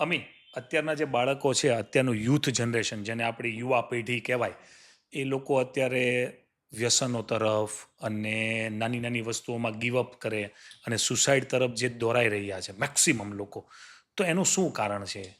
અમી અત્યારના જે બાળકો છે અત્યારનું યુથ જનરેશન જેને આપણી યુવા પેઢી કહેવાય એ લોકો અત્યારે વ્યસનો તરફ અને નાની નાની વસ્તુઓમાં ગીવઅપ કરે અને સુસાઇડ તરફ જે દોરાઈ રહ્યા છે મેક્સિમમ લોકો. તો એનું શું કારણ છે?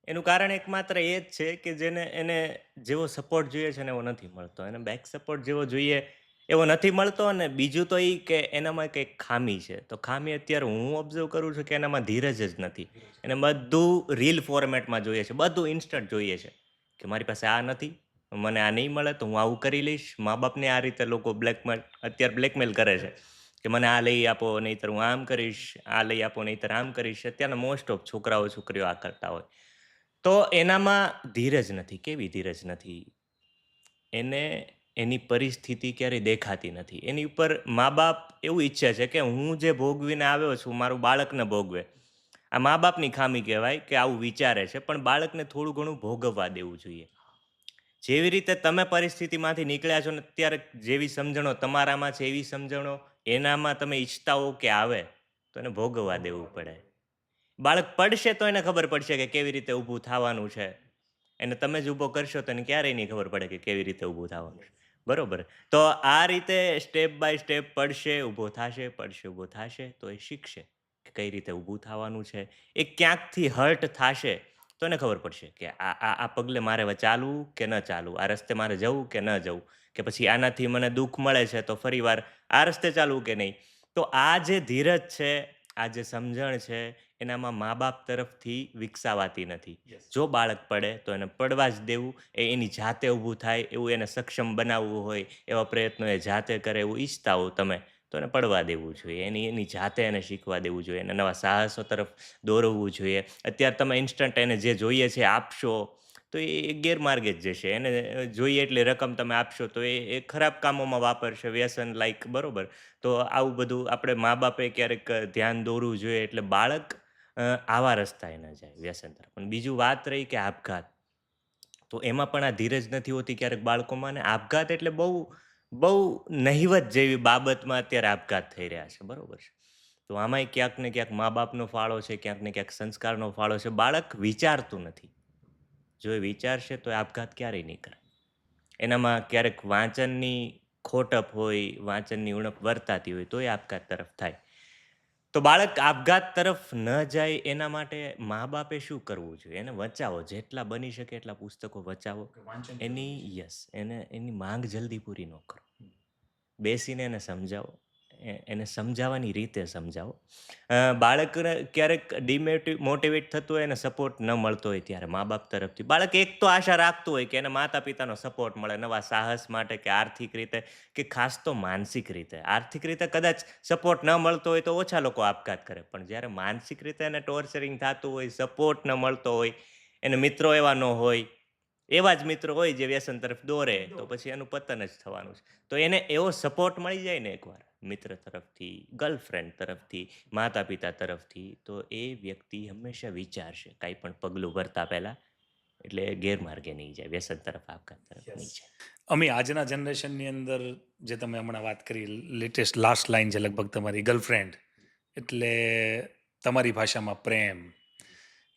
એનું કારણ એકમાત્ર એ જ છે કે જેને એને જેવો સપોર્ટ જોઈએ છે ને એવો નથી મળતો. એને બેક સપોર્ટ જેવો જોઈએ એવો નથી મળતો અને બીજું તો એ કે એનામાં કંઈક ખામી છે. તો ખામી અત્યારે હું ઓબ્ઝર્વ કરું છું કે એનામાં ધીરજ જ નથી. એને બધું રીલ ફોર્મેટમાં જોઈએ છે. બધું ઇન્સ્ટન્ટ જોઈએ છે. કે મારી પાસે આ નથી, મને આ નહીં મળે તો હું આવું કરી લઈશ. મા-બાપને આ રીતે લોકો અત્યારે બ્લેકમેલ કરે છે. કે મને આ લઈ આપો નહીંતર હું આમ કરીશ, આ લઈ આપો નહીંતર આમ કરીશ. અત્યારના મોસ્ટ ઓફ છોકરાઓ છોકરીઓ આ કરતા હોય. તો એનામાં ધીરજ નથી. કેવી ધીરજ નથી? એને એની પરિસ્થિતિ ક્યારેય દેખાતી નથી. એની ઉપર મા-બાપ એવું ઈચ્છે છે કે હું જે ભોગવીને આવ્યો છું, મારું બાળક ન ભોગવે. આ મા-બાપની ખામી કહેવાય કે આવું વિચારે છે, પણ બાળકને થોડું ઘણું ભોગવવા દેવું જોઈએ. જેવી રીતે તમે પરિસ્થિતિમાંથી નીકળ્યા છો ને અત્યારે જેવી સમજણો તમારામાં છે, એવી સમજણો એનામાં તમે ઈચ્છતા હો કે આવે, તો એને ભોગવવા દેવું પડે. બાળક પડશે તો એને ખબર પડશે કે કેવી રીતે ઊભું થાવાનું છે. એને તમે જ ઊભો કરશો તો એને ક્યારેય નહીં ખબર પડે કે કેવી રીતે ઊભું થાવાનું છે. બરોબર? તો આ રીતે સ્ટેપ બાય સ્ટેપ પડશે, ઊભો થાશે તો એ શીખશે કે કઈ રીતે ઊભું થાવાનું છે. એ ક્યાંકથી હર્ટ થાશે તો એને ખબર પડશે કે આ પગલે મારે હવે ચાલવું કે ન ચાલવું, આ રસ્તે મારે જવું કે ન જવું, કે પછી આનાથી મને દુઃખ મળે છે તો ફરીવાર આ રસ્તે ચાલવું કે નહીં. તો આ જે ધીરજ છે, આ જે સમજણ છે એનામાં મા-બાપ તરફથી વિકસાવાતી નથી. યસ. જો બાળક પડે તો એને પડવા જ દેવું, એ એની જાતે ઊભું થાય એવું એને સક્ષમ બનાવવું હોય, એવા પ્રયત્નો એ જાતે કરે એવું ઈચ્છતા હો તમે, તો એને પડવા દેવું જોઈએ. એની જાતે એને શીખવા દેવું જોઈએ. એને નવા સાહસો તરફ દોરવવું જોઈએ. અત્યારે તમે ઇન્સ્ટન્ટ એને જે જોઈએ છે આપશો, તો એ ગેરમાર્ગે જ જશે. એને જોઈએ એટલી રકમ તમે આપશો તો એ ખરાબ કામોમાં વાપરશે, વ્યસન લાઈક, બરોબર? તો આવું બધું આપણે મા-બાપે ક્યારેક ધ્યાન દોરવું જોઈએ એટલે બાળક આવા રસ્તાએ ન જાય વ્યસન તરફ. પણ બીજું વાત રહી કે આપઘાત, તો એમાં પણ આ ધીરજ નથી હોતી ક્યારેક બાળકોમાં ને આપઘાત એટલે બહુ બહુ નહિવત જેવી બાબતમાં અત્યારે આપઘાત થઈ રહ્યા છે, બરોબર છે. તો આમાંય ક્યાંક ને ક્યાંક મા-બાપનો ફાળો છે, ક્યાંક ને ક્યાંક સંસ્કારનો ફાળો છે. બાળક વિચારતું નથી. જો એ વિચારશે તો એ આપઘાત ક્યારેય નહીં કરે. એનામાં ક્યારેક વાંચનની ખોટપ હોય, વાંચનની ઉણપ વર્તાતી હોય, તો એ આપઘાત તરફ થાય. તો બાળક આપઘાત તરફ ન જાય એના માટે મા-બાપે શું કરવું જોઈએ? એને વચાવો. જેટલા બની શકે એટલા પુસ્તકો વચાવો. ઓકે, વાંચન એની જરૂરી છે. યસ, એની માંગ જલ્દી પૂરી ન કરો. બેસીને એને સમજાવો. એને સમજાવવાની રીતે સમજાવો. બાળકને ક્યારેક મોટિવેટ થતું હોય અને સપોર્ટ ન મળતો હોય ત્યારે મા-બાપ તરફથી બાળક એક તો આશા રાખતું હોય કે એને માતા-પિતાનો સપોર્ટ મળે નવા સાહસ માટે કે આર્થિક રીતે કે ખાસ તો માનસિક રીતે. આર્થિક રીતે કદાચ સપોર્ટ ન મળતો હોય તો ઓછા લોકો આપઘાત કરે. પણ જ્યારે માનસિક રીતે એને ટોર્ચરિંગ થતું હોય, સપોર્ટ ન મળતો હોય, એને મિત્રો એવા ન હોય, એવા જ મિત્રો હોય જે વ્યસન તરફ દોરે, તો પછી એનું પતન જ થવાનું છે. તો એને એવો સપોર્ટ મળી જાય ને એકવાર, મિત્ર તરફથી, ગર્લફ્રેન્ડ તરફથી, માતા-પિતા તરફથી, તો એ વ્યક્તિ હંમેશા વિચારશે કાંઈ પણ પગલું ભરતા પહેલા, એટલે ગેરમાર્ગે નહીં જાય, વ્યસન તરફ, આપઘાત તરફ યસ. નહીં જાય. અમે આજના જનરેશનની અંદર જે તમે હમણાં વાત કરી લેટેસ્ટ લાસ્ટ લાઈન છે લગભગ તમારી ગર્લફ્રેન્ડ એટલે તમારી ભાષામાં પ્રેમ.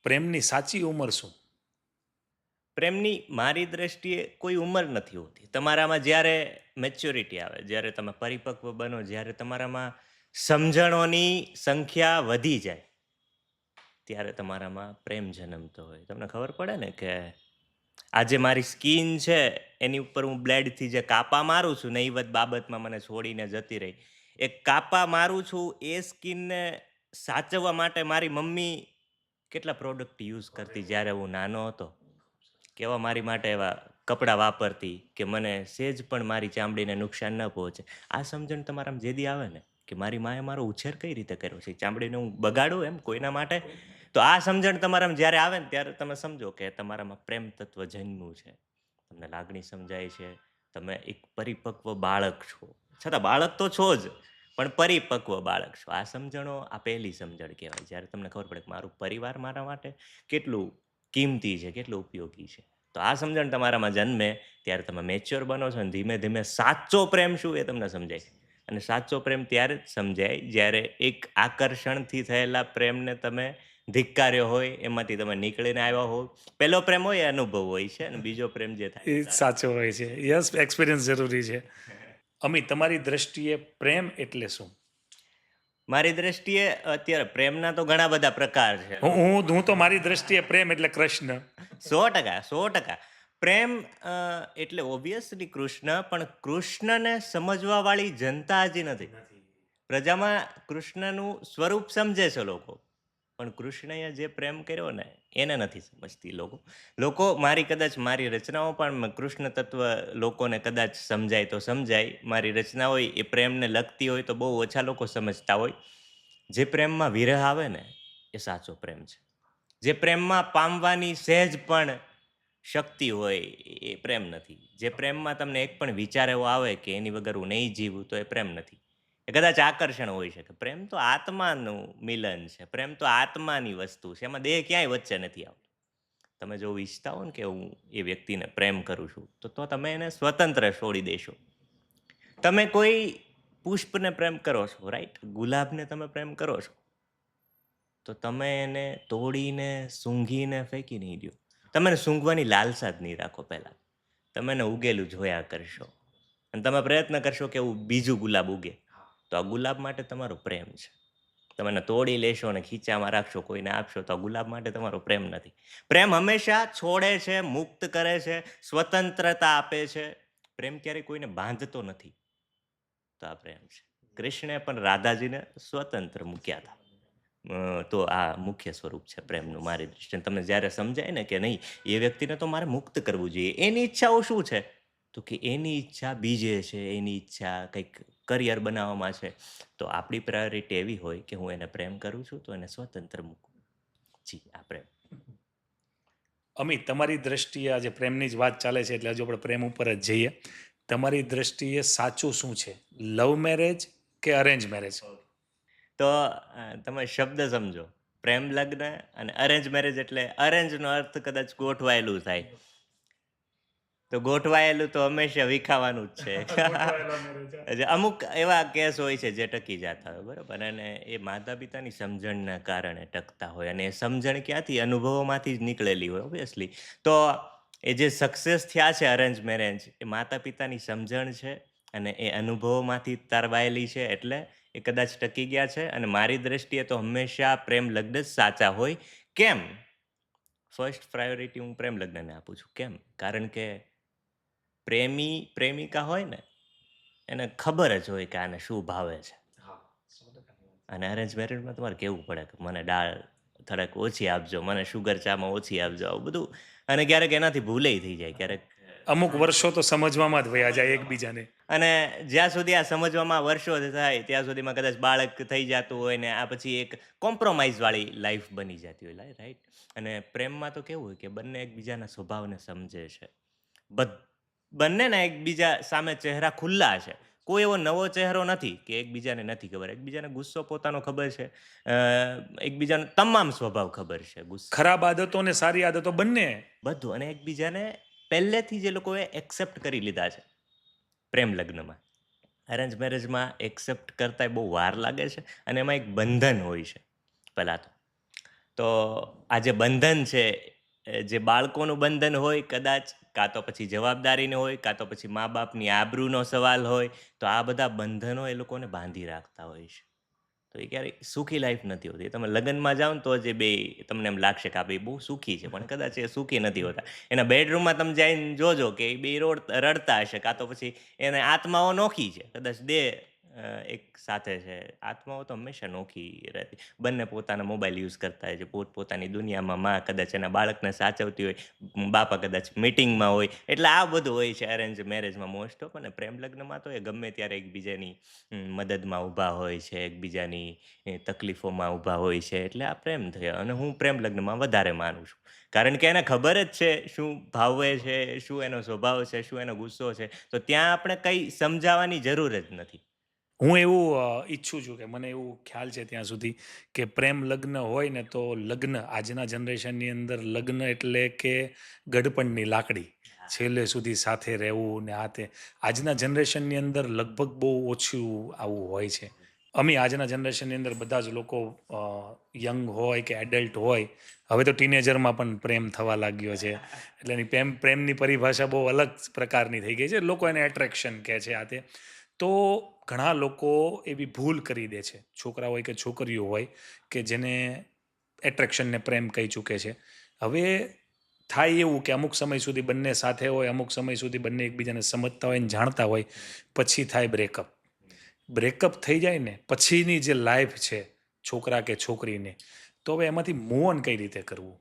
પ્રેમની સાચી ઉંમર શું? પ્રેમની મારી દ્રષ્ટિએ કોઈ ઉંમર નથી હોતી. તમારામાં જ્યારે મેચ્યોરિટી આવે, જ્યારે તમે પરિપક્વ બનો, જ્યારે તમારામાં સમજણોની સંખ્યા વધી જાય, ત્યારે તમારામાં પ્રેમ જન્મતો હોય. તમને ખબર પડે ને કે આજે મારી સ્કિન છે, એની ઉપર હું બ્લેડથી જે કાપા મારું છું, નહીવત બાબતમાં મને છોડીને જતી રહી. એ કાપા મારું છું, એ સ્કિનને સાચવવા માટે મારી મમ્મી કેટલા પ્રોડક્ટ યુઝ કરતી જ્યારે હું નાનો હતો. કેવા મારી માટે એવા કપડાં વાપરતી કે મને સહેજ પણ મારી ચામડીને નુકસાન ન પહોંચે. આ સમજણ તમારામાં જે દી આવે ને કે મારી માએ મારો ઉછેર કઈ રીતે કર્યો છે, ચામડીને હું બગાડું એમ કોઈના માટે? તો આ સમજણ તમારામાં જ્યારે આવે ને ત્યારે તમે સમજો કે તમારામાં પ્રેમ તત્વ જન્મ્યું છે. તમને લાગણી સમજાય છે. તમે એક પરિપક્વ બાળક છો. છતાં બાળક તો છો જ, પણ પરિપક્વ બાળક છો. આ સમજણો આ પહેલી સમજણ કહેવાય. જ્યારે તમને ખબર પડે કે મારું પરિવાર મારા માટે કેટલું કિંમતી છે, કેટલું ઉપયોગી છે. તો આ સમજણ તમારામાં જન્મે ત્યારે તમે મેચ્યોર બનો છો અને ધીમે ધીમે સાચો પ્રેમ શું એ તમને સમજાય. અને સાચો પ્રેમ ત્યારે જ સમજાય જ્યારે એક આકર્ષણથી થયેલા પ્રેમને તમે ધિક્કાર્યો હોય, એમાંથી તમે નીકળીને આવ્યા હો. પહેલો પ્રેમ હોય એ અનુભવ હોય છે અને બીજો પ્રેમ જે થાય એ એ સારા. સાચો હોય છે. યસ, એક્સપિરિયન્સ જરૂરી છે. અમિત, તમારી દ્રષ્ટિએ પ્રેમ એટલે શું? મારી દ્રષ્ટિએ અત્યારે પ્રેમના તો ઘણા બધા પ્રકાર છે. હું તો મારી દ્રષ્ટિએ પ્રેમ એટલે કૃષ્ણ. 100%. પ્રેમ એટલે ઓબ્વિયસલી કૃષ્ણ, પણ કૃષ્ણને સમજવાવાળી જનતા હજી નથી. પ્રજામાં કૃષ્ણનું સ્વરૂપ સમજે છે લોકો, પણ કૃષ્ણએ જે પ્રેમ કર્યો ને એને નથી સમજતી લોકો. મારી રચનાઓ પણ કૃષ્ણ તત્વ લોકોને કદાચ સમજાય તો સમજાય. મારી રચનાઓ એ પ્રેમને લગતી હોય તો બહુ ઓછા લોકો સમજતા હોય. જે પ્રેમમાં વિરહ આવે ને એ સાચો પ્રેમ છે. જે પ્રેમમાં પામવાની સહેજ પણ શક્તિ હોય એ પ્રેમ નથી. જે પ્રેમમાં તમને એક પણ વિચાર એવો આવે કે એની વગર હું નહીં જીવું, તો એ પ્રેમ નથી. એ કદાચ આકર્ષણ હોઈ શકે. પ્રેમ તો આત્માનું મિલન છે. પ્રેમ તો આત્માની વસ્તુ છે. એમાં દેહ ક્યાંય વચ્ચે નથી આવતો. તમે જો ઈચ્છતા હો ને કે હું એ વ્યક્તિને પ્રેમ કરું છું, તો તમે એને સ્વતંત્ર છોડી દેશો. તમે કોઈ પુષ્પને પ્રેમ કરો છો, રાઈટ? ગુલાબને તમે પ્રેમ કરો છો, તો તમે એને તોડીને સૂંઘીને ફેંકી નહીં દો. તમે એને સૂંઘવાની લાલસા જ નહીં રાખો. પહેલાં તમે એને ઉગેલું જોયા કરશો અને તમે પ્રયત્ન કરશો કે એવું બીજું ગુલાબ ઉગે. તો આ ગુલાબ માટે તમારો પ્રેમ છે. તમે એને તોડી લેશો અને ખીચામાં રાખશો, કોઈને આપશો, તો આ ગુલાબ માટે તમારો પ્રેમ નથી. પ્રેમ હંમેશા છોડે છે, મુક્ત કરે છે, સ્વતંત્રતા આપે છે. પ્રેમ ક્યારેય કોઈને બાંધતો નથી. તો આ પ્રેમ છે. કૃષ્ણે પણ રાધાજીને સ્વતંત્ર મૂક્યા હતા. તો આ મુખ્ય સ્વરૂપ છે પ્રેમનું મારી દૃષ્ટિએ. તમને જ્યારે સમજાય ને કે નહીં, એ વ્યક્તિને તો મારે મુક્ત કરવું જોઈએ. એની ઈચ્છાઓ શું છે? તો કે એની ઈચ્છા બીજે છે, એની ઈચ્છા કંઈક કરિયર બનાવવામાં છે. તો આપણી પ્રાયોરિટી એવી હોય કે હું એને પ્રેમ કરું છું, તો એને સ્વતંત્ર મૂકું. જી, આ પ્રેમ. અમિત, તમારી દ્રષ્ટિએ આજે પ્રેમની જ વાત ચાલે છે એટલે હજુ આપણે પ્રેમ ઉપર જ જઈએ. તમારી દ્રષ્ટિએ સાચું શું છે, લવ મેરેજ કે અરેન્જ મેરેજ? તો તમે શબ્દ સમજો. પ્રેમ લગ્ન અને અરેન્જ મેરેજ, એટલે અરેન્જનો અર્થ કદાચ ગોઠવાયેલું થાય. તો ગોઠવાયેલું તો હંમેશા વિખાવાનું જ છે. અમુક એવા કેસ હોય છે જે ટકી જતા હોય, બરાબર, અને એ માતા પિતાની સમજણના કારણે ટકતા હોય, અને એ સમજણ ક્યાંથી? અનુભવોમાંથી જ નીકળેલી હોય, ઓબ્વિયસલી. તો એ જે સક્સેસ થયા છે અરેન્જ મેરેજ, એ માતા પિતાની સમજણ છે અને એ અનુભવોમાંથી તારવાયેલી છે, એટલે એ કદાચ ટકી ગયા છે. અને મારી દ્રષ્ટિએ તો હંમેશા પ્રેમ લગ્ન જ સાચા હોય. કેમ? ફર્સ્ટ પ્રાયોરિટી હું પ્રેમ લગ્નને આપું છું. કેમ? કારણ કે પ્રેમિકા હોય ને, એને ખબર જ હોય કે આને શું ભાવે છે. અને અરેન્જ મેરેજમાં તમારે કેવું પડે કે મને દાળ થોડાક ઓછી આપજો, મને શુગર ચામાં ઓછી આપજો, આવું બધું. અને ક્યારેક એનાથી ભૂલેય થઈ જાય. ક્યારેક અમુક વર્ષો તો સમજવામાં જ વયા જાય એકબીજાને. અને જ્યાં સુધી આ સમજવામાં વર્ષો થાય, ત્યાં સુધીમાં કદાચ બાળક થઈ જતું હોય ને આ પછી એક કોમ્પ્રોમાઇઝ વાળી લાઈફ બની જતી હોય, રાઈટ? અને પ્રેમમાં તો કેવું હોય કે બંને એકબીજાના સ્વભાવને સમજે છે. બંનેના એકબીજા સામે ચહેરા ખુલ્લા છે. કોઈ એવો નવો ચહેરો નથી કે એકબીજાને નથી ખબર. એકબીજાને ગુસ્સો પોતાનો ખબર છે, એકબીજાનો તમામ સ્વભાવ ખબર છે. ગુસ્સા, ખરાબ આદતો ને સારી આદતો બંને. બધું. અને એકબીજાને પહેલેથી જે લોકોએ એક્સેપ્ટ કરી લીધા છે પ્રેમ લગ્નમાં. અરેન્જ મેરેજમાં એક્સેપ્ટ કરતાંય બહુ વાર લાગે છે, અને એમાં એક બંધન હોય છે પહેલાં તો. તો આ જે બંધન છે, જે બાળકોનું બંધન હોય કદાચ, કાં તો પછી જવાબદારીનું હોય, કાં તો પછી મા બાપની આબરૂનો સવાલ હોય, તો આ બધા બંધનો એ લોકોને બાંધી રાખતા હોય છે. તો એ ક્યારેય સુખી લાઈફ નથી હોતી. તમે લગ્નમાં જાઓ ને તો જે બે તમને એમ લાગશે કે આ બે બહુ સુખી છે, પણ કદાચ એ સુખી નથી હોતા. એના બેડરૂમમાં તમે જઈને જોજો કે એ બે રડતા હશે, કાં તો પછી એને આત્માઓ નોખી છે. કદાચ એક સાથે છે. આત્માઓ તો હંમેશા નોખી રહેતી. બંને પોતાના મોબાઈલ યુઝ કરતા હોય છે, પોતપોતાની દુનિયામાં. માં કદાચ એના બાળકને સાચવતી હોય, બાપા કદાચ મિટિંગમાં હોય. એટલે આ બધું હોય છે અરેન્જ મેરેજમાં મોસ્ટ ઓફ. અને પ્રેમ લગ્નમાં તો એ ગમે ત્યારે એકબીજાની મદદમાં ઊભા હોય છે, એકબીજાની તકલીફોમાં ઊભા હોય છે. એટલે આ પ્રેમ થયો. અને હું પ્રેમ લગ્નમાં વધારે માનું છું, કારણ કે એને ખબર જ છે શું ભાવે છે, શું એનો સ્વભાવ છે, શું એનો ગુસ્સો છે. તો ત્યાં આપણે કંઈ સમજાવવાની જરૂર જ નથી. હું એવું ઈચ્છું છું કે મને એવું ખ્યાલ છે ત્યાં સુધી કે પ્રેમ લગ્ન હોય ને તો લગ્ન આજના જનરેશનની અંદર લગ્ન એટલે કે ગડપણની લાકડી, છેલ્લે સુધી સાથે રહેવું ને આ તે. આજના જનરેશનની અંદર લગભગ બહુ ઓછું આવું હોય છે. અમે આજના જનરેશનની અંદર બધા જ લોકો યંગ હોય કે એડલ્ટ હોય, હવે તો ટીનેજરમાં પણ પ્રેમ થવા લાગ્યો છે. એટલે એની પ્રેમની પરિભાષા બહુ અલગ પ્રકારની થઈ ગઈ છે. લોકો એને એટ્રેક્શન કહે છે આ તે. તો ઘણા લોકો એવી ભૂલ કરી દે છે, છોકરા હોય કે છોકરીઓ હોય, કે જેને એટ્રેક્શનને પ્રેમ કહી ચૂકે છે. હવે થાય એવું કે અમુક સમય સુધી બંને સાથે હોય, અમુક સમય સુધી બંને એકબીજાને સમજતા હોય ને જાણતા હોય, પછી થાય બ્રેકઅપ. બ્રેકઅપ થઈ જાય ને પછીની જે લાઈફ છે છોકરા કે છોકરીની, તો હવે એમાંથી મૂવ ઓન કઈ રીતે કરવું?